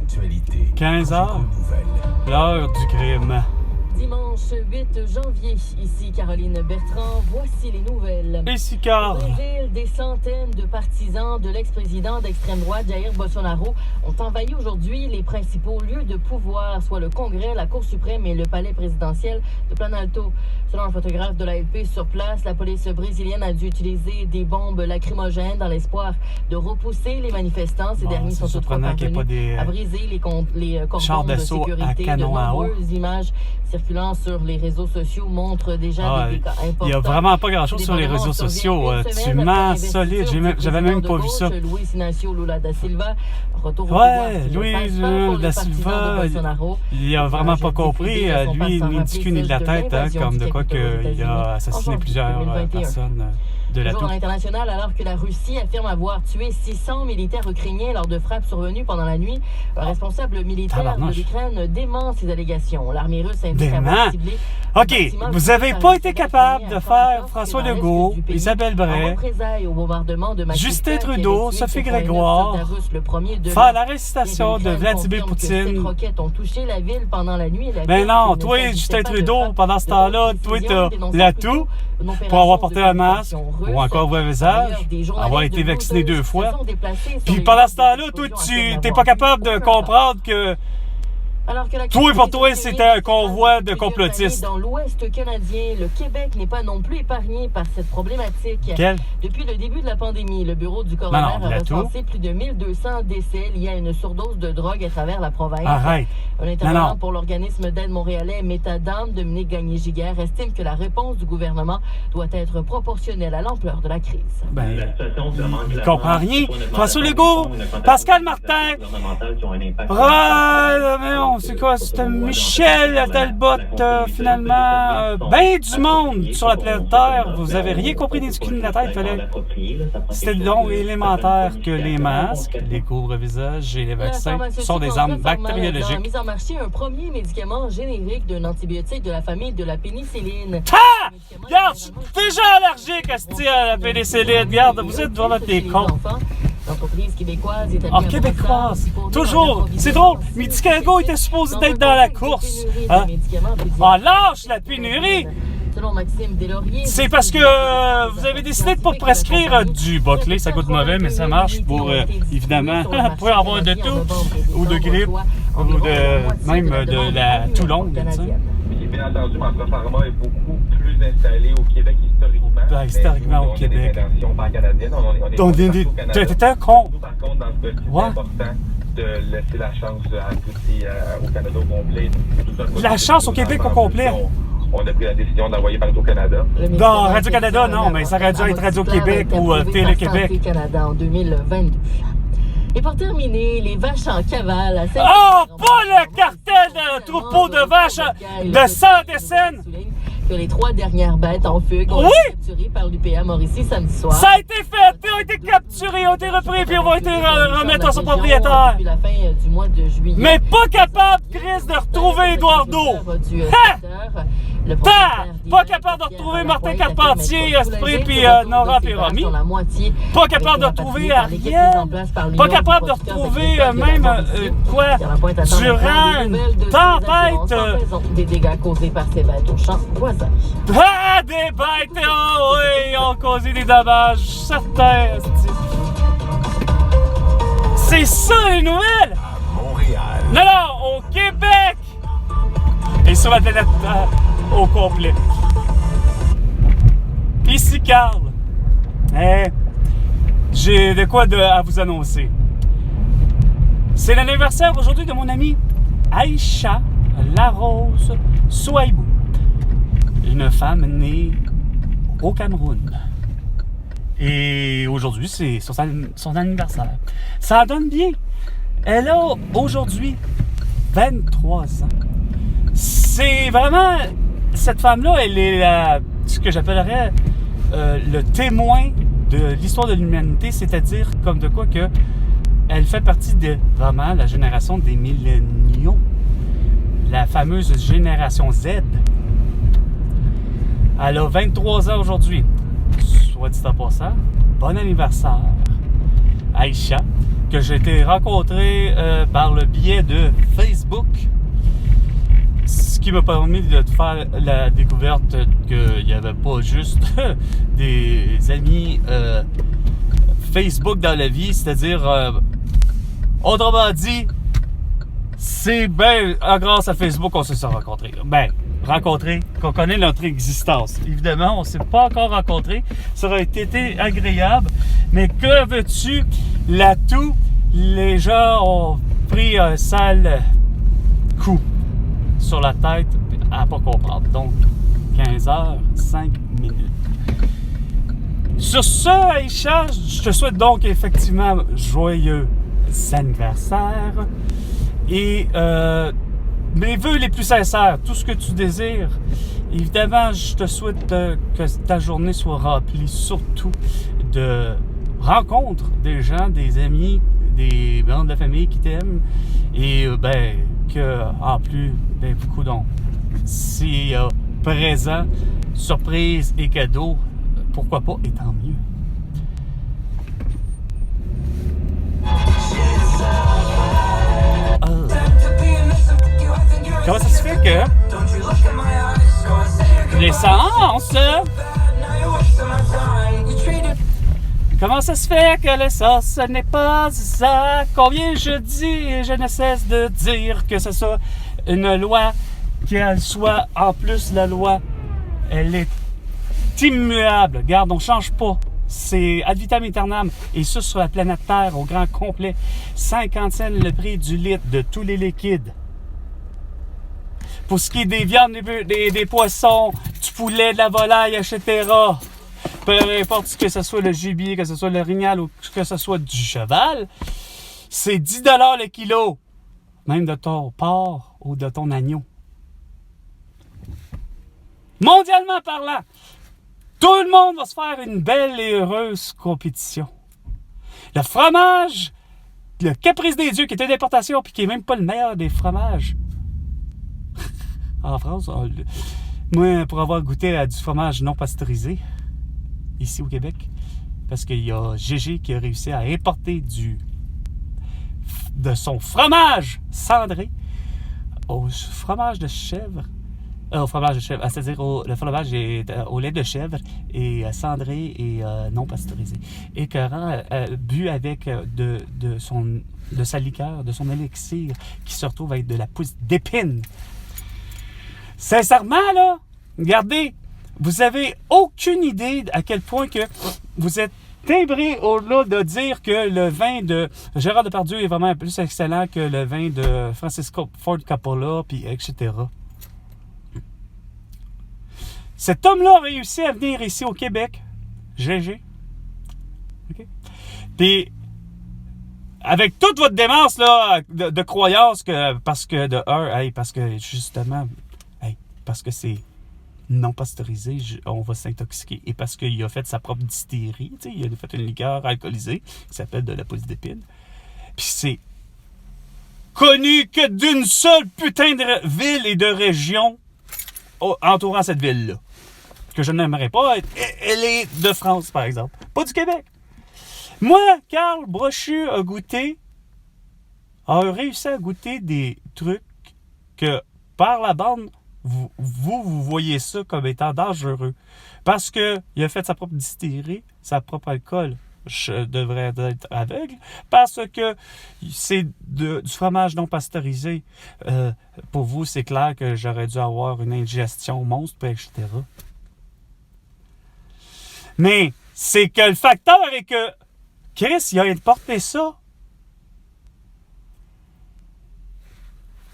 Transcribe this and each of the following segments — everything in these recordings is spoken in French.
l'actualité. 15h, l'heure du crime. Dimanche 8 janvier, ici Caroline Bertrand, voici les nouvelles. Ici Carl. Au Brésil, des centaines de partisans de l'ex-président d'extrême droite Jair Bolsonaro ont envahi aujourd'hui les principaux lieux de pouvoir, soit le Congrès, la Cour suprême et le palais présidentiel de Planalto. Selon un photographe de l'AFP sur place, la police brésilienne a dû utiliser des bombes lacrymogènes dans l'espoir de repousser les manifestants. Ces derniers sont toutefois parvenus à briser les cordons de sécurité. De nombreuses images circulant sur les réseaux sociaux montrent déjà des dégâts importants. Il n'y a vraiment pas grand-chose sur les réseaux sociaux. Tu mens solide. J'avais même pas vu ça. Luis Inácio Lula da Silva, Luis da Silva, il a vraiment pas compris. Lui, ni du cul ni de la tête, comme de quoi qu'il a assassiné plusieurs personnes. Toujours à l'international, alors que la Russie affirme avoir tué 600 militaires ukrainiens lors de frappes survenues pendant la nuit, un responsable militaire de l'Ukraine dément ces allégations. L'armée russe indique avoir ciblé... OK, vous n'avez pas été capable de faire François Legault, Isabelle Bray, Justin Trudeau, Sophie Grégoire, faire l'arrestation de Vladimir Poutine. Ben non, toi, Justin Trudeau, pendant ce temps-là, toi, t'as l'atout pour avoir porté un masque ou encore voir le visage, avoir été vacciné 2 fois. Puis pendant ce temps-là, toi, tu n'es pas capable de comprendre que pour toi, c'était un convoi de complotistes. Dans l'Ouest canadien, le Québec n'est pas non plus épargné par cette problématique. Depuis le début de la pandémie, le bureau du coroner a recensé plus de 1200 décès liés à une surdose de drogue à travers la province. Arrête. Un intervenant pour l'organisme d'aide montréalais Métadame, Dominique Gagné-Giguère, estime que la réponse du gouvernement doit être proportionnelle à l'ampleur de la crise. Ben, il comprend rien. François Legault, Pascal Martin, c'est quoi? C'était Michel Talbot, finalement. Ben du monde sur la planète Terre. Vous avez rien compris des culs de la tête. C'était donc élémentaire que les masques, les couvre-visages et les vaccins sont des armes bactériologiques. Mise en marché un premier médicament générique d'un antibiotique de la famille de la pénicilline. Ah! Regarde, je suis déjà allergique à la pénicilline. Regarde, vous êtes vraiment des cons. L'entreprise québécoise est québécoise! Toujours! C'est drôle! Medicago était supposé être dans la course! Lâche la pénurie! C'est parce que vous avez décidé de ne pas prescrire du Boclé, ça coûte mauvais, mais ça marche pour, évidemment, pour avoir de tout, ou de grippe, ou même de la Toulon. Bien entendu, Mantra Pharma est beaucoup plus installé au Québec historiquement. Historiquement au Québec. Donc, t'es un con. Nous, par contre, dans ce cas-ci, c'est important de laisser la chance au Canada au complet. La chance au Québec au complet? On a pris la décision d'envoyer par Radio-Canada. Non, Radio-Canada, non, mais ça aurait dû être Radio-Québec ou Télé-Québec. Canada en 2022. Et pour terminer, les vaches en cavale à pas le cartel d'un troupeau de vaches de 100 décennres! Que les 3 dernières bêtes en fugue ont été capturées par l'UPA Mauricie samedi soir. Ça a été fait! Ils ont été capturés, ont été repris, puis ils vont été remettre à son propriétaire. Depuis la fin du mois de juillet. Mais pas capable, Chris, de retrouver Eduardo! Pas capable de retrouver Martin Carpentier, Esprit, puis Nora Péromi. Pas capable de retrouver Ariel. Pas capable de retrouver même, durant une tempête. Des dégâts causés par ces bêtes au champ voisin. Des bêtes! Oui, ils ont causé des dommages, certains. C'est ça les nouvelles! À Montréal. Non, au Québec! Et sur la planète au complet. Ici Carl. J'ai de quoi à vous annoncer. C'est l'anniversaire aujourd'hui de mon amie Aïcha Larose Souaïbou. Une femme née au Cameroun. Et aujourd'hui, c'est son anniversaire. Ça donne bien. Elle a aujourd'hui 23 ans. C'est vraiment... Cette femme-là, elle est ce que j'appellerais le témoin de l'histoire de l'humanité, c'est-à-dire comme de quoi que elle fait partie de vraiment la génération des milléniaux, la fameuse génération Z. Elle a 23 ans aujourd'hui. Soit dit en passant, bon anniversaire, Aïcha, que j'ai été rencontré par le biais de Facebook. Ce qui m'a permis de faire la découverte qu'il n'y avait pas juste des amis Facebook dans la vie, c'est-à-dire, autrement dit, c'est bien grâce à Facebook qu'on s'est rencontrés. Qu'on connaît notre existence. Évidemment, on ne s'est pas encore rencontrés. Ça aurait été agréable. Mais que veux-tu? L'atout, les gens ont pris un sale coup sur la tête à pas comprendre. Donc, 15h05. Sur ce, Aïcha, je te souhaite donc effectivement joyeux anniversaire. Et mes vœux les plus sincères, tout ce que tu désires. Évidemment, je te souhaite que ta journée soit remplie surtout de rencontres des gens, des amis, des membres de la famille qui t'aiment. Et que, en plus, beaucoup donc, si présent, surprise et cadeau, pourquoi pas, et tant mieux. Comment ça se fait que l'essence... Comment ça se fait que l'essence n'est pas ça? Combien je dis et je ne cesse de dire que ce soit une loi, qu'elle soit en plus la loi, elle est immuable. Regarde, on ne change pas. C'est ad vitam aeternam. Et ça, sur la planète Terre, au grand complet. 50 cents le prix du litre de tous les liquides. Pour ce qui est des viandes, des poissons, du poulet, de la volaille, etc. Peu importe que ce soit le gibier, que ce soit le rignal ou que ce soit du cheval, c'est 10 $ le kilo. Même de ton porc ou de ton agneau. Mondialement parlant, tout le monde va se faire une belle et heureuse compétition. Le fromage, le Caprice des dieux, qui est une importation puis qui est même pas le meilleur des fromages. En France, moi, pour avoir goûté à du fromage non pasteurisé, ici au Québec, parce qu'il y a Gégé qui a réussi à importer de son fromage cendré au fromage de chèvre. Au fromage de chèvre, c'est-à-dire le fromage est au lait de chèvre et cendré et non pasteurisé. Écœurant, bu avec de sa liqueur, de son élixir, qui se retrouve avec de la pousse d'épine. Sincèrement, là, regardez, vous avez aucune idée à quel point que vous êtes timbré au-delà de dire que le vin de Gérard Depardieu est vraiment plus excellent que le vin de Francis Ford Coppola, puis etc. Cet homme-là a réussi à venir ici au Québec, GG. OK? Puis, avec toute votre démence là, de croyance, parce que justement, parce que c'est non pasteurisé, on va s'intoxiquer. Et parce qu'il a fait sa propre distillerie, il a fait une liqueur alcoolisée qui s'appelle de la pousse d'épine. Puis c'est connu que d'une seule putain de ville et de région entourant cette ville-là. Que je n'aimerais pas être. Elle est de France, par exemple. Pas du Québec. Moi, Carl Brochu a réussi à goûter des trucs que, par la bande, vous voyez ça comme étant dangereux. Parce qu'il a fait sa propre distillerie, sa propre alcool. Je devrais être aveugle. Parce que c'est du fromage non pasteurisé. Pour vous, c'est clair que j'aurais dû avoir une indigestion monstre, etc. Mais c'est que le facteur est que Chris, il a importé ça.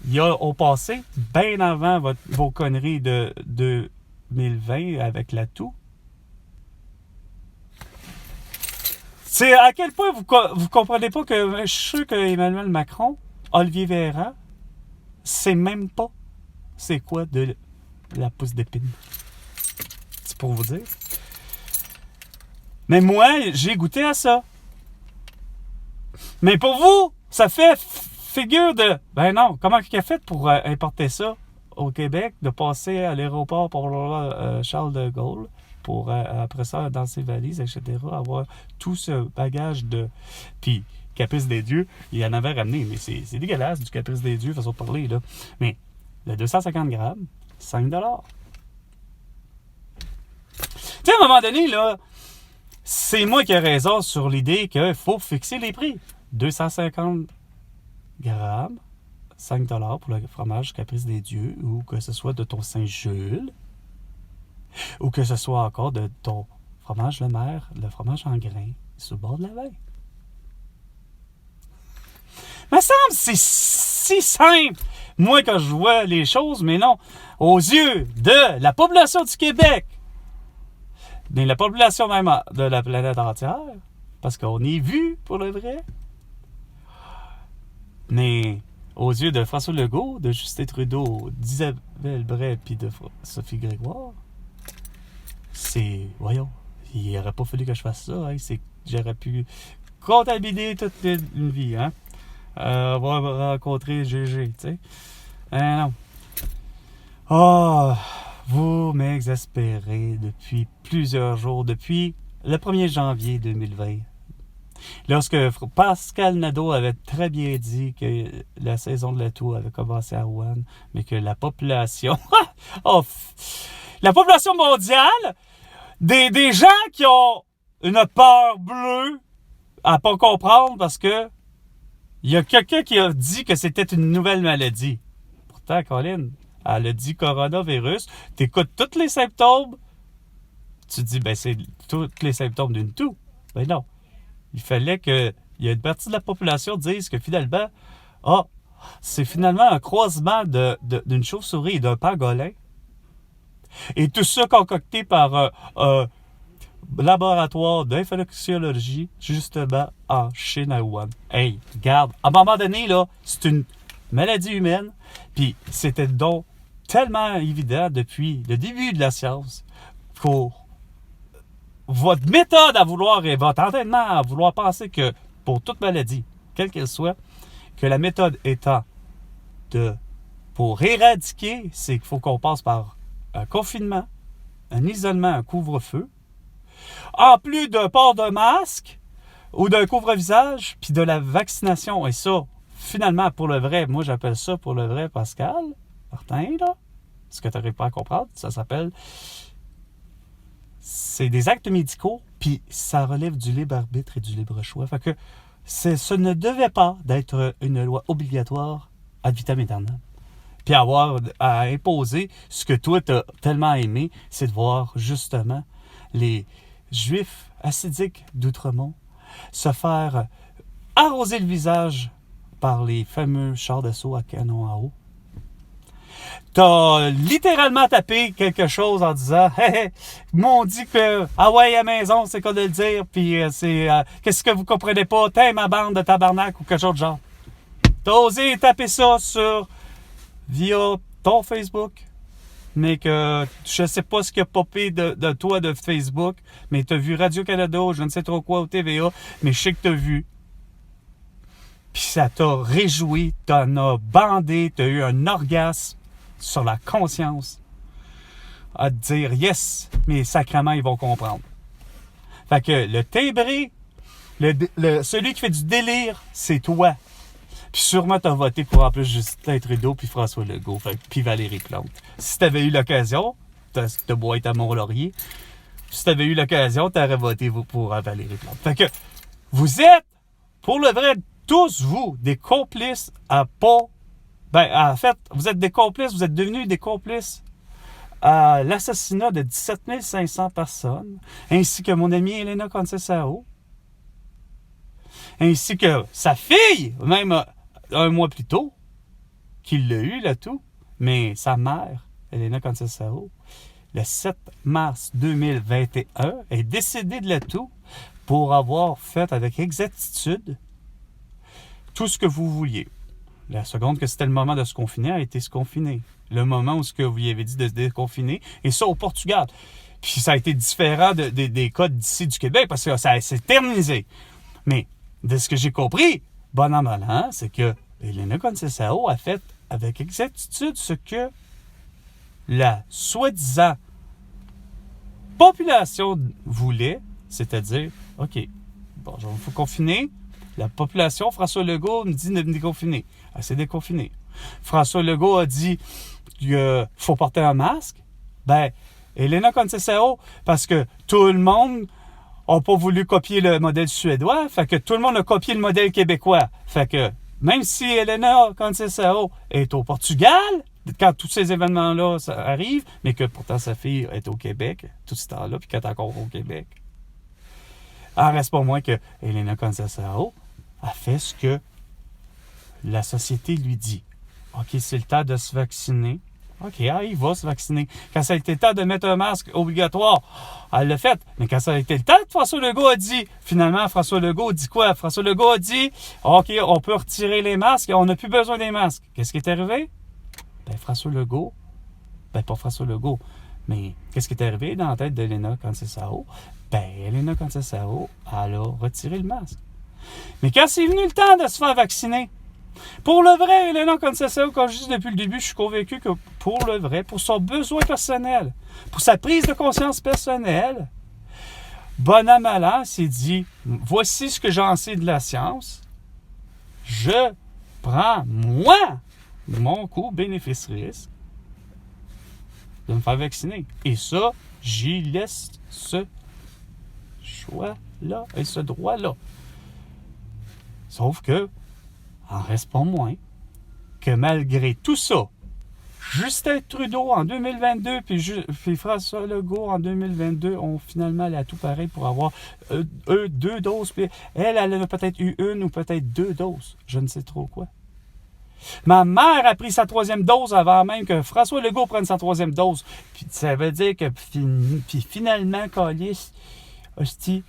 Il y a au passé, bien avant vos conneries de 2020 avec la toux. C'est à quel point vous comprenez pas que je suis sûr que Emmanuel Macron, Olivier Véran, c'est même pas c'est quoi de la pousse d'épine. C'est pour vous dire. Mais moi, j'ai goûté à ça. Mais pour vous, ça fait figure de... Ben non, comment il a fait pour importer ça au Québec, de passer à l'aéroport pour Charles de Gaulle, pour après ça, dans ses valises, etc., avoir tout ce bagage de... Puis, Caprice des dieux, il en avait ramené. Mais c'est dégueulasse, du Caprice des dieux, façon de parler, là. Mais le 250 grammes, 5 $. Tu sais, à un moment donné, là, c'est moi qui ai raison sur l'idée qu'il faut fixer les prix. 250 grammes, 5 $ pour le fromage Caprice des dieux, ou que ce soit de ton Saint-Jules, ou que ce soit encore de ton fromage Le Maire, le fromage en grains, sur le bord de la veille. Me semble c'est si simple, moi, quand je vois les choses, mais non, aux yeux de la population du Québec, mais la population même de la planète entière, parce qu'on est vu pour le vrai, mais aux yeux de François Legault, de Justin Trudeau, d'Isabelle Bray puis de Sophie Grégoire, c'est... Voyons, il n'aurait pas fallu que je fasse ça. Hein, j'aurais pu comptabiliser toute une vie. Hein, avoir rencontré GG, tu sais. Non. Oh, vous m'exaspérez depuis plusieurs jours, depuis le 1er janvier 2020. Lorsque Pascal Nadeau avait très bien dit que la saison de la tour avait commencé à Rouen, mais que la population... la population mondiale, des gens qui ont une peur bleue à pas comprendre parce que il y a quelqu'un qui a dit que c'était une nouvelle maladie. Pourtant, Colin, elle a dit coronavirus, t'écoutes tous les symptômes, tu te dis, ben c'est tous les symptômes d'une toux. Ben non. Il fallait qu'il y ait une partie de la population qui dise que finalement, c'est finalement un croisement d'une chauve-souris et d'un pangolin. Et tout ça concocté par un laboratoire d'infectiologie, justement, en Chine à Wuhan. Hey, regarde, à un moment donné, là, c'est une maladie humaine, puis c'était donc tellement évident depuis le début de la science pour votre méthode à vouloir et votre entraînement à vouloir penser que pour toute maladie, quelle qu'elle soit, que la méthode étant pour éradiquer, c'est qu'il faut qu'on passe par un confinement, un isolement, un couvre-feu, en plus d'un port de masque ou d'un couvre-visage, puis de la vaccination. Et ça, finalement, pour le vrai, moi j'appelle ça pour le vrai, Pascal, Martin, là, ce que tu n'arrives pas à comprendre, ça s'appelle... C'est des actes médicaux, puis ça relève du libre arbitre et du libre choix. Fait que ce ne devait pas d'être une loi obligatoire ad vitam aeternam. Puis avoir à imposer ce que toi t'as tellement aimé, c'est de voir justement les Juifs hassidiques d'Outremont se faire arroser le visage par les fameux chars d'assaut à canon à eau. T'as littéralement tapé quelque chose en disant « Hey, m'ont dit que « Ah ouais, à la maison, c'est quoi de le dire, puis c'est qu'est-ce que vous comprenez pas, t'es ma bande de tabarnak ou quelque chose de genre. » T'as osé taper ça via ton Facebook, mais que je sais pas ce qui a popé de toi de Facebook, mais t'as vu Radio-Canada, je ne sais trop quoi, au TVA, mais je sais que t'as vu. Puis ça t'a réjoui, t'en as bandé, t'as eu un orgasme sur la conscience à te dire « Yes, mes sacrements, ils vont comprendre. » Fait que le timbré, celui qui fait du délire, c'est toi. Puis sûrement, t'as voté pour en plus Justin Trudeau puis François Legault, puis Valérie Plante. Si t'avais eu l'occasion, t'as beau être à Mont-Laurier, si t'avais eu l'occasion, t'aurais voté pour Valérie Plante. Fait que vous êtes, pour le vrai, tous vous, des complices à pas... en fait, vous êtes des complices, vous êtes devenus des complices à l'assassinat de 17 500 personnes, ainsi que mon amie Elena Conceição, ainsi que sa fille, même un mois plus tôt, qui l'a eu là tout, mais sa mère, Elena Conceição, le 7 mars 2021, est décédée de la toux pour avoir fait avec exactitude tout ce que vous vouliez. La seconde que c'était le moment de se confiner a été se confiner. Le moment où ce que vous y avez dit de se déconfiner, et ça au Portugal. Puis ça a été différent des codes d'ici du Québec parce que ça s'est terminé. Mais de ce que j'ai compris, bon an, mal an, c'est que Elena Conceição a fait avec exactitude ce que la soi-disant population voulait, c'est-à-dire, OK, bon, je vais vous confiner, La population, François Legault nous dit de déconfiner. C'est déconfiné. François Legault a dit qu'il faut porter un masque. Ben, Elena Contessao, parce que tout le monde n'a pas voulu copier le modèle suédois, fait que tout le monde a copié le modèle québécois. Fait que même si Elena Contessao est au Portugal, quand tous ces événements-là arrivent, mais que pourtant sa fille est au Québec, tout ce temps-là, puis qu'elle est encore au Québec, il reste pas moins que Elena Contessao a fait ce que la société lui dit. OK, c'est le temps de se vacciner. OK, il va se vacciner. Quand ça a été le temps de mettre un masque obligatoire, elle l'a fait. Mais quand ça a été le temps, François Legault a dit, finalement, François Legault dit quoi? François Legault a dit, OK, on peut retirer les masques, on n'a plus besoin des masques. Qu'est-ce qui est arrivé? Ben, François Legault, pas François Legault, mais qu'est-ce qui est arrivé dans la tête d'Elena Contessao? Ben, Elena Contessao, elle a retiré le masque. Mais quand c'est venu le temps de se faire vacciner, pour le vrai, Elena Contessao, comme je dis depuis le début, je suis convaincu que pour le vrai, pour son besoin personnel, pour sa prise de conscience personnelle, bon an, mal an, s'est dit, voici ce que j'en sais de la science, je prends, moi, mon coût bénéfice-risque de me faire vacciner. Et ça, j'y laisse ce choix-là et ce droit-là. Sauf que, en reste pas moins que malgré tout ça, Justin Trudeau en 2022 puis François Legault en 2022 ont finalement allé à tout pareil pour avoir deux doses. Puis elle a peut-être eu une ou peut-être 2 doses. Je ne sais trop quoi. Ma mère a pris sa 3e dose avant même que François Legault prenne sa 3e dose. Puis ça veut dire que finalement, câlisse, hostie,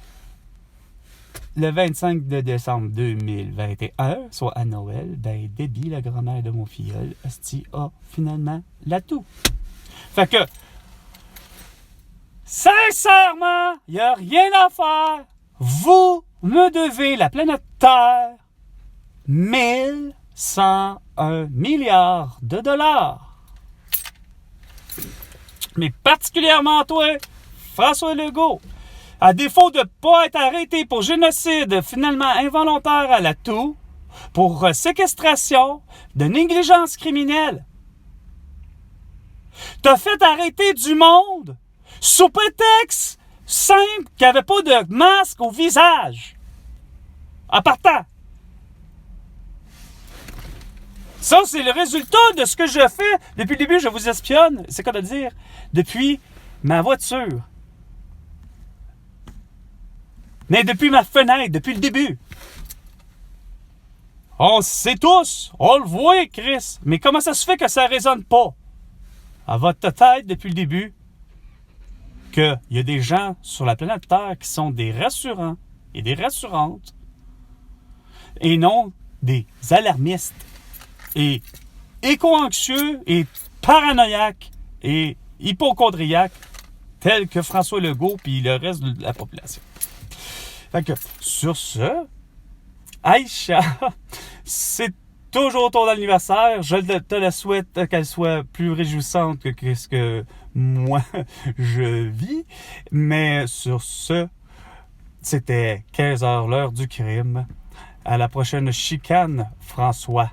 le 25 de décembre 2021, soit à Noël, ben Debbie, la grand-mère de mon filleul, hostie, a finalement l'atout. Fait que, sincèrement, il n'y a rien à faire. Vous me devez la planète Terre 1101 milliards de dollars. Mais particulièrement toi, François Legault. À défaut de ne pas être arrêté pour génocide finalement involontaire à la toux, pour séquestration, de négligence criminelle, t'as fait arrêter du monde sous prétexte simple qu'il n'y avait pas de masque au visage. En partant. Ça, c'est le résultat de ce que je fais. Depuis le début, je vous espionne. C'est quoi de dire? Depuis ma voiture. Mais depuis ma fenêtre, depuis le début. On sait tous, on le voit, Chris. Mais comment ça se fait que ça ne résonne pas? À votre tête, depuis le début, qu'il y a des gens sur la planète Terre qui sont des rassurants et des rassurantes, et non des alarmistes, et éco-anxieux, et paranoïaques, et hypochondriaques, tels que François Legault et le reste de la population. Fait que, sur ce, Aïcha, c'est toujours ton anniversaire. Je te la souhaite qu'elle soit plus réjouissante que ce que moi je vis. Mais sur ce, c'était 15h, l'heure du crime. À la prochaine chicane, François.